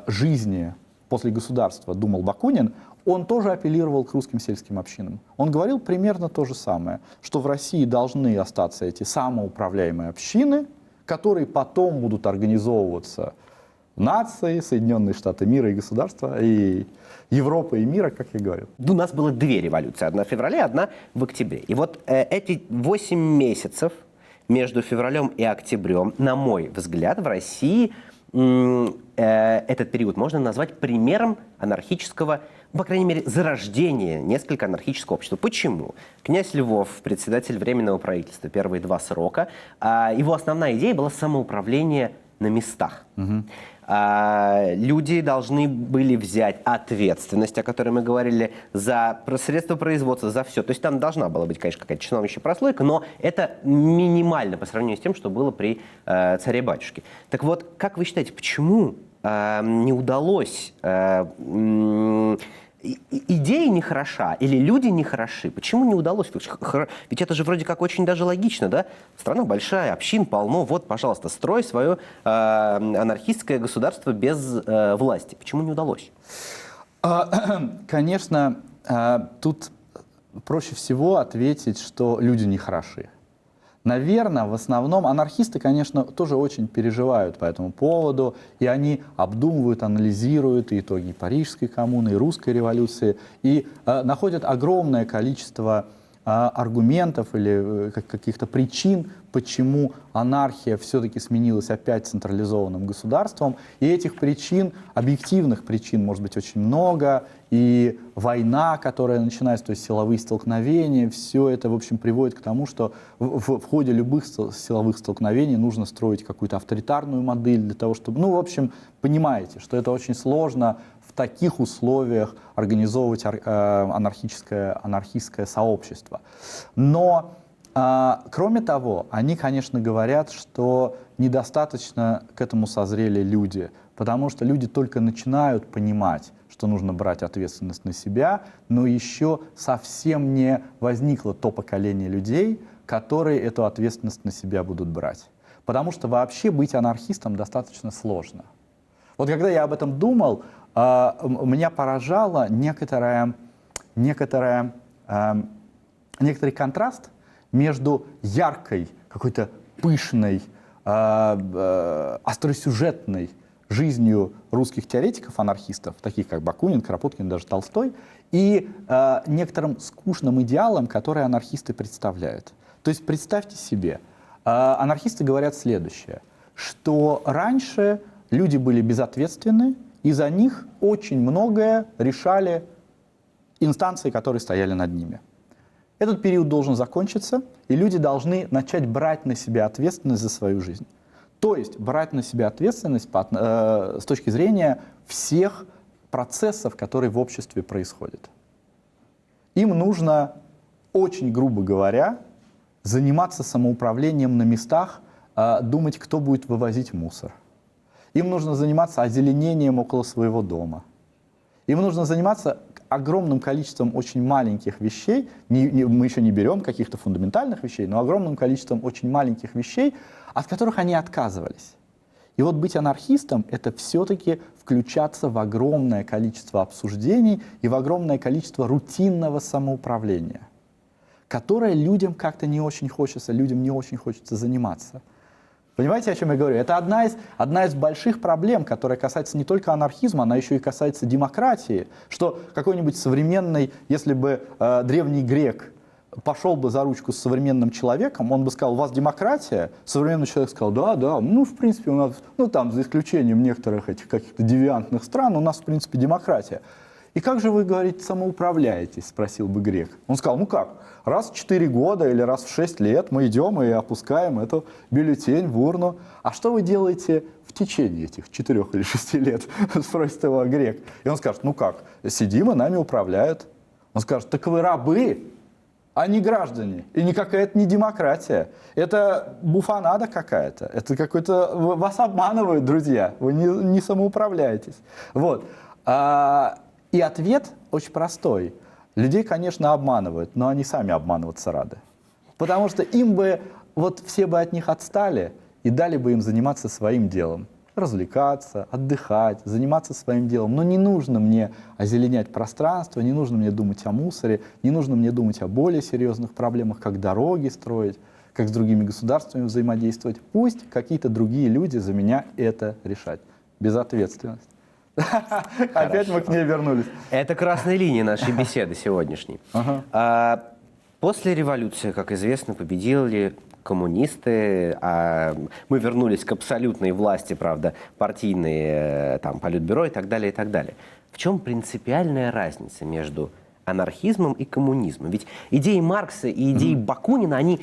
жизни после государства думал Бакунин, он тоже апеллировал к русским сельским общинам. Он говорил примерно то же самое, что в России должны остаться эти самоуправляемые общины, которые потом будут организовываться нации, Соединенные Штаты мира и государства, и Европы и мира, как я говорил. У нас было 2 революции. Одна в феврале, одна в октябре. И вот эти 8 месяцев между февралем и октябрем, на мой взгляд, в России этот период можно назвать примером анархического, по крайней мере, зарождения несколько анархического общества. Почему? Князь Львов, председатель Временного правительства, первые 2 срока, его основная идея была самоуправление на местах. Люди должны были взять ответственность, о которой мы говорили, за средства производства, за все. То есть там должна была быть, конечно, какая-то чиновничья прослойка, но это минимально по сравнению с тем, что было при царе-батюшке. Так вот, как вы считаете, почему не удалось... идея не хороша или люди не хороши? Почему не удалось? Ведь это же вроде как очень даже логично, да? Страна большая, общин полно, вот, пожалуйста, строй свое анархистское государство без власти. Почему не удалось? Конечно, тут проще всего ответить, что люди не хороши. Наверное, в основном анархисты, конечно, тоже очень переживают по этому поводу, и они обдумывают, анализируют и итоги Парижской коммуны, и русской революции, и находят огромное количество аргументов или каких-то причин, почему анархия все-таки сменилась опять централизованным государством. И этих причин, объективных причин, может быть очень много. И война, которая начинается, то есть силовые столкновения, все это, в общем, приводит к тому, что в ходе любых силовых столкновений нужно строить какую-то авторитарную модель для того, чтобы, ну, в общем, понимаете, что это очень сложно в таких условиях организовывать анархистское сообщество. Но, кроме того, они, конечно, говорят, что недостаточно к этому созрели люди, потому что люди только начинают понимать, что нужно брать ответственность на себя, но еще совсем не возникло то поколение людей, которые эту ответственность на себя будут брать. Потому что вообще быть анархистом достаточно сложно. Вот когда я об этом думал, меня поражало некоторый контраст между яркой, какой-то пышной, остросюжетной жизнью русских теоретиков-анархистов, таких как Бакунин, Кропоткин, даже Толстой, и некоторым скучным идеалом, который анархисты представляют. То есть представьте себе, анархисты говорят следующее, что раньше люди были безответственны, и за них очень многое решали инстанции, которые стояли над ними. Этот период должен закончиться, и люди должны начать брать на себя ответственность за свою жизнь. То есть брать на себя ответственность с точки зрения всех процессов, которые в обществе происходят. Им нужно, очень грубо говоря, заниматься самоуправлением на местах, думать, кто будет вывозить мусор. Им нужно заниматься озеленением около своего дома. Им нужно заниматься огромным количеством очень маленьких вещей, мы еще не берем каких-то фундаментальных вещей, но огромным количеством очень маленьких вещей, от которых они отказывались. И вот быть анархистом — это все-таки включаться в огромное количество обсуждений и в огромное количество рутинного самоуправления, которое людям как-то не очень хочется, людям не очень хочется заниматься. Понимаете, о чем я говорю? Это одна из больших проблем, которая касается не только анархизма, она еще и касается демократии. Что какой-нибудь современный, если бы древний грек пошел бы за ручку с современным человеком, он бы сказал: у вас демократия? Современный человек сказал: да, ну, в принципе, у нас, ну, там, за исключением некоторых этих каких-то девиантных стран, у нас, в принципе, демократия. И как же вы, говорите, самоуправляетесь, спросил бы грек. Он сказал: ну как, раз в 4 года или раз в 6 лет мы идем и опускаем эту бюллетень в урну. А что вы делаете в течение этих 4 или 6 лет, спросит его грек. И он скажет: ну как, сидим и нами управляют. Он скажет: так вы рабы, а не граждане. И никакая это не демократия. Это буфанада какая-то. Это какой-то... Вас обманывают, друзья. Вы не самоуправляетесь. Вот. И ответ очень простой. Людей, конечно, обманывают, но они сами обманываться рады. Потому что им бы, вот все бы от них отстали и дали бы им заниматься своим делом. Развлекаться, отдыхать, заниматься своим делом. Но не нужно мне озеленять пространство, не нужно мне думать о мусоре, не нужно мне думать о более серьезных проблемах, как дороги строить, как с другими государствами взаимодействовать. Пусть какие-то другие люди за меня это решать. Безответственность. Опять мы к ней вернулись. Это красная линия нашей беседы сегодняшней. После революции, как известно, победили коммунисты, мы вернулись к абсолютной власти, правда, партийные, там, политбюро и так далее, и так далее. В чем принципиальная разница между анархизмом и коммунизмом? Ведь идеи Маркса и идеи Бакунина, они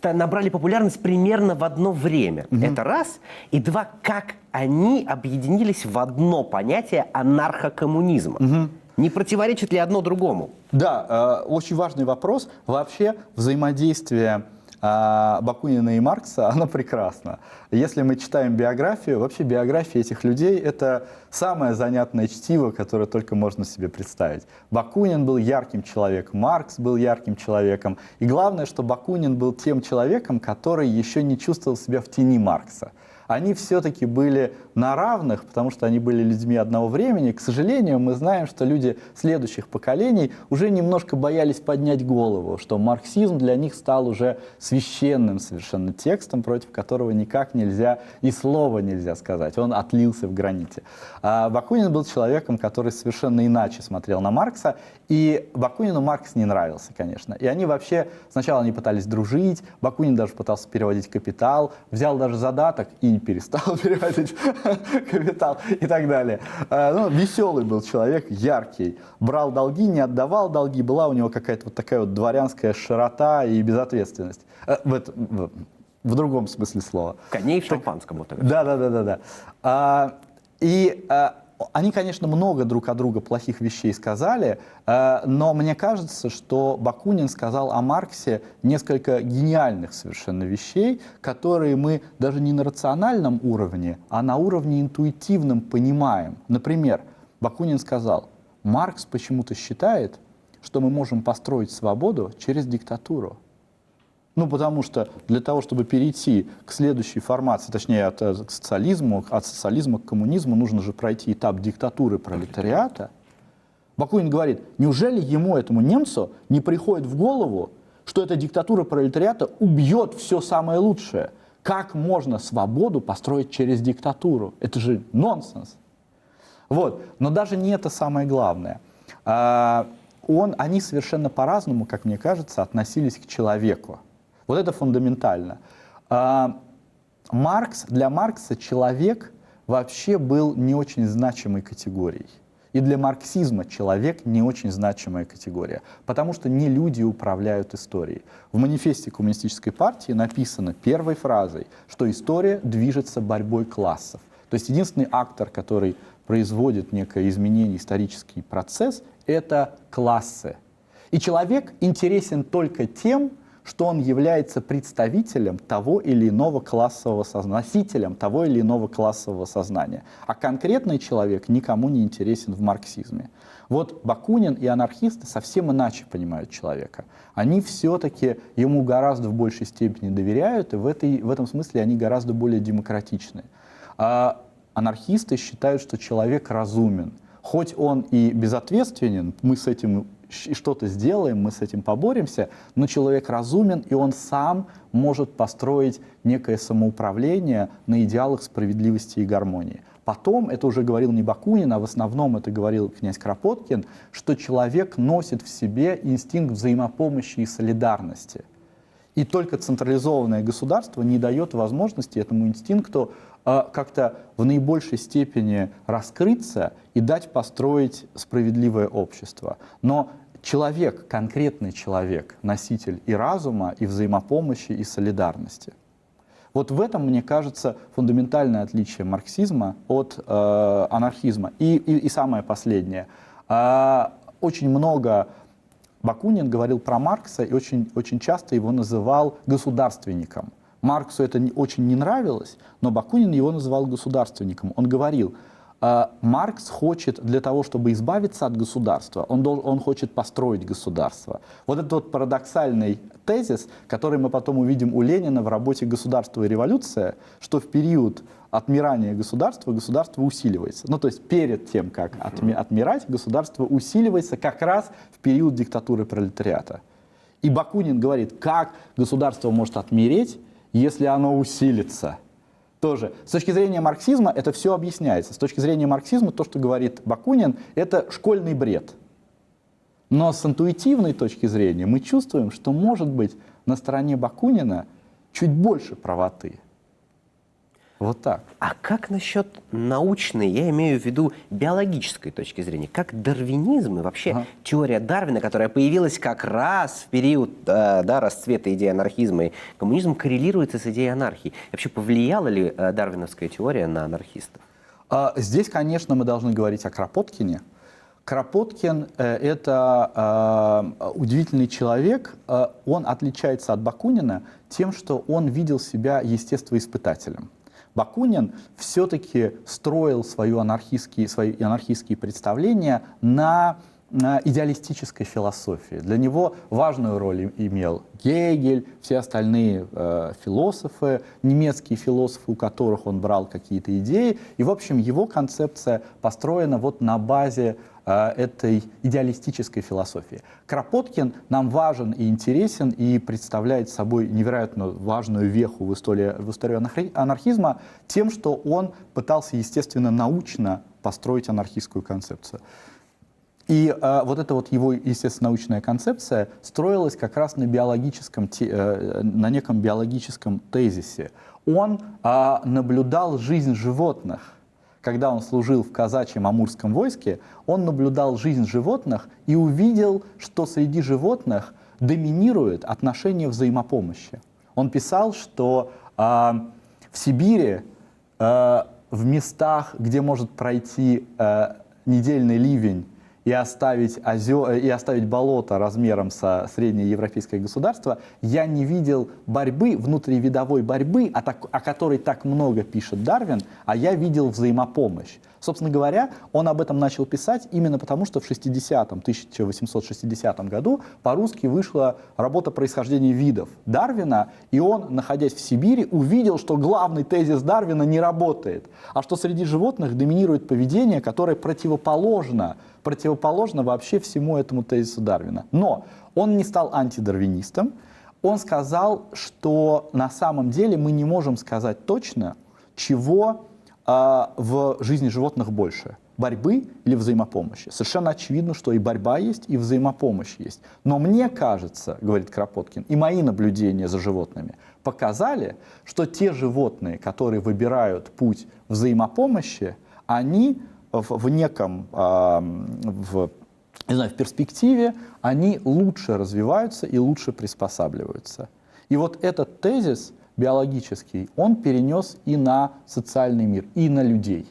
набрали популярность примерно в одно время. Это раз. И два, как они объединились в одно понятие анархокоммунизма. Не противоречит ли одно другому? Да, очень важный вопрос. Вообще взаимодействие Бакунина и Маркса, оно прекрасно. Если мы читаем биографию, вообще биография этих людей — это самое занятное чтиво, которое только можно себе представить. Бакунин был ярким человеком, Маркс был ярким человеком. И главное, что Бакунин был тем человеком, который еще не чувствовал себя в тени Маркса. Они все-таки были на равных, потому что они были людьми одного времени. К сожалению, мы знаем, что люди следующих поколений уже немножко боялись поднять голову, что марксизм для них стал уже священным совершенно текстом, против которого никак нельзя, и слова нельзя сказать. Он отлился в граните. А Бакунин был человеком, который совершенно иначе смотрел на Маркса. И Бакунину Маркс не нравился, конечно. И они вообще, сначала они пытались дружить, Бакунин даже пытался переводить «Капитал», взял даже задаток и не перестал переводить «Капитал» и так далее. Ну, веселый был человек, яркий. Брал долги, не отдавал долги, была у него какая-то вот такая вот дворянская широта и безответственность. В другом смысле слова. Коней в шампанском. Вот Да. Они, конечно, много друг о друга плохих вещей сказали, но мне кажется, что Бакунин сказал о Марксе несколько гениальных совершенно вещей, которые мы даже не на рациональном уровне, а на уровне интуитивном понимаем. Например, Бакунин сказал: Маркс почему-то считает, что мы можем построить свободу через диктатуру. Ну, потому что для того, чтобы перейти к следующей формации, точнее, от социализма к коммунизму, нужно же пройти этап диктатуры пролетариата. Бакунин говорит, неужели ему, этому немцу, не приходит в голову, что эта диктатура пролетариата убьет все самое лучшее? Как можно свободу построить через диктатуру? Это же нонсенс. Вот. Но даже не это самое главное. Они совершенно по-разному, как мне кажется, относились к человеку. Вот это фундаментально. Для Маркса человек вообще был не очень значимой категорией. И для марксизма человек не очень значимая категория, потому что не люди управляют историей. В манифесте Коммунистической партии написано первой фразой, что история движется борьбой классов. То есть единственный актор, который производит некое изменение, исторический процесс, это классы. И человек интересен только тем, что он является представителем того или иного классового сознания, носителем того или иного классового сознания. А конкретный человек никому не интересен в марксизме. Вот Бакунин и анархисты совсем иначе понимают человека. Они все-таки ему гораздо в большей степени доверяют, и в этом смысле они гораздо более демократичны. Анархисты считают, что человек разумен. Хоть он и безответственен, мы с этим что-то сделаем, мы с этим поборемся, но человек разумен, и он сам может построить некое самоуправление на идеалах справедливости и гармонии. Потом, это уже говорил не Бакунин, а в основном это говорил князь Кропоткин, что человек носит в себе инстинкт взаимопомощи и солидарности. И только централизованное государство не дает возможности этому инстинкту как-то в наибольшей степени раскрыться и дать построить справедливое общество. Но человек, конкретный человек, носитель и разума, и взаимопомощи, и солидарности. Вот в этом, мне кажется, фундаментальное отличие марксизма от анархизма. И самое последнее. Очень много Бакунин говорил про Маркса и очень часто его называл государственником. Марксу это очень не нравилось, но Бакунин его называл государственником. Он говорил, Маркс хочет для того, чтобы избавиться от государства, он хочет построить государство. Вот этот вот парадоксальный тезис, который мы потом увидим у Ленина в работе «Государство и революция», что в период отмирания государства, государство усиливается. Ну, то есть перед тем, как отмирать, государство усиливается как раз в период диктатуры пролетариата. И Бакунин говорит, как государство может отмереть, если оно усилится. Тоже. С точки зрения марксизма это все объясняется. С точки зрения марксизма то, что говорит Бакунин, это школьный бред. Но с интуитивной точки зрения мы чувствуем, что, может быть, на стороне Бакунина чуть больше правоты. Вот так. А как насчет научной, я имею в виду биологической точки зрения? Как дарвинизм и вообще теория Дарвина, которая появилась как раз в период расцвета идеи анархизма и коммунизма, коррелируется с идеей анархии? Вообще повлияла ли дарвиновская теория на анархистов? Здесь, конечно, мы должны говорить о Кропоткине. Кропоткин – это удивительный человек. Он отличается от Бакунина тем, что он видел себя естествоиспытателем. Бакунин все-таки строил свои анархистские представления на идеалистической философии. Для него важную роль имел Гегель, все остальные философы, немецкие философы, у которых он брал какие-то идеи. И, в общем, его концепция построена вот на базе этой идеалистической философии. Кропоткин нам важен и интересен и представляет собой невероятно важную веху в истории анархизма тем, что он пытался, естественно, научно построить анархистскую концепцию. И вот эта вот его, естественно, научная концепция строилась как раз на на неком биологическом тезисе. Он наблюдал жизнь животных. Когда он служил в казачьем амурском войске, он наблюдал жизнь животных и увидел, что среди животных доминирует отношение взаимопомощи. Он писал, что в Сибири, в местах, где может пройти недельный ливень, и оставить болото размером со среднее европейское государство, я не видел борьбы, внутривидовой борьбы, о которой так много пишет Дарвин, а я видел взаимопомощь. Собственно говоря, он об этом начал писать именно потому, что в 1860 году по-русски вышла работа «Происхождение видов» Дарвина, и он, находясь в Сибири, увидел, что главный тезис Дарвина не работает, а что среди животных доминирует поведение, которое противоположно вообще всему этому тезису Дарвина. Но он не стал антидарвинистом, он сказал, что на самом деле мы не можем сказать точно, чего в жизни животных больше – борьбы или взаимопомощи. Совершенно очевидно, что и борьба есть, и взаимопомощь есть. Но мне кажется, говорит Кропоткин, и мои наблюдения за животными показали, что те животные, которые выбирают путь взаимопомощи, они в перспективе, они лучше развиваются и лучше приспосабливаются. И вот этот тезис биологический, он перенес и на социальный мир, и на людей.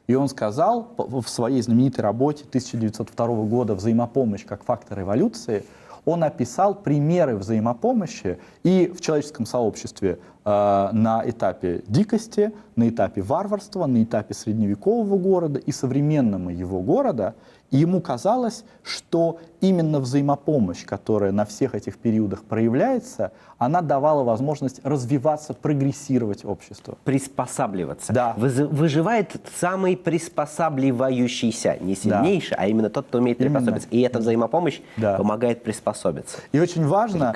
И он сказал в своей знаменитой работе 1902 года «Взаимопомощь как фактор эволюции», он описал примеры взаимопомощи и в человеческом сообществе на этапе дикости, на этапе варварства, на этапе средневекового города и современного его города. И ему казалось, что именно взаимопомощь, которая на всех этих периодах проявляется, она давала возможность развиваться, прогрессировать обществу. Приспосабливаться. Да. Выживает самый приспосабливающийся, не сильнейший, а именно тот, кто умеет приспособиться. И эта взаимопомощь помогает приспособиться. И очень важно,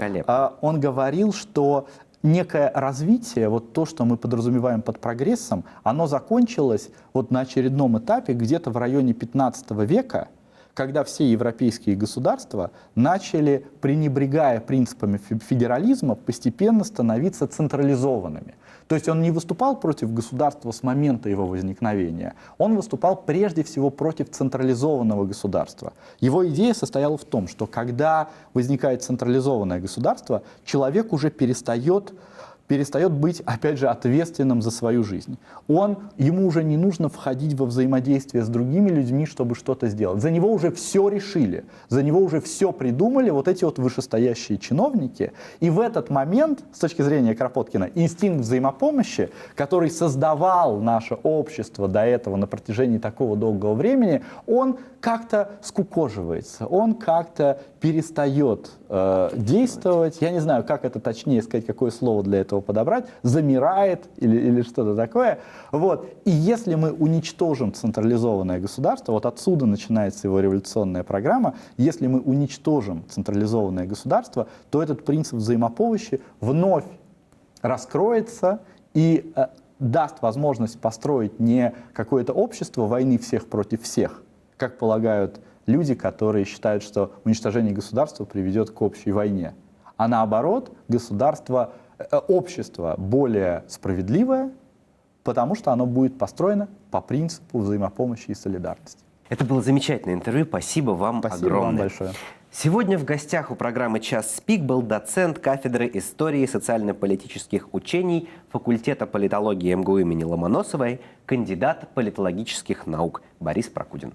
он говорил, что некое развитие, вот то, что мы подразумеваем под прогрессом, оно закончилось вот на очередном этапе где-то в районе 15 века, когда все европейские государства начали, пренебрегая принципами федерализма, постепенно становиться централизованными. То есть он не выступал против государства с момента его возникновения, он выступал прежде всего против централизованного государства. Его идея состояла в том, что когда возникает централизованное государство, человек уже перестает быть, опять же, ответственным за свою жизнь. Ему уже не нужно входить во взаимодействие с другими людьми, чтобы что-то сделать. За него уже все решили, за него уже все придумали вот эти вот вышестоящие чиновники. И в этот момент, с точки зрения Кропоткина, инстинкт взаимопомощи, который создавал наше общество до этого на протяжении такого долгого времени, он как-то скукоживается, он как-то перестает действовать. Я не знаю, как это точнее сказать, какое слово для этого подобрать, замирает или что-то такое. Вот. И если мы уничтожим централизованное государство, вот отсюда начинается его революционная программа, если мы уничтожим централизованное государство, то этот принцип взаимопомощи вновь раскроется и даст возможность построить не какое-то общество войны всех против всех, как полагают люди, которые считают, что уничтожение государства приведет к общей войне, а наоборот, общество более справедливое, потому что оно будет построено по принципу взаимопомощи и солидарности. Это было замечательное интервью. Спасибо вам огромное. Спасибо вам большое. Сегодня в гостях у программы «Час пик» был доцент кафедры истории и социально-политических учений факультета политологии МГУ имени Ломоносовой, кандидат политологических наук Борис Прокудин.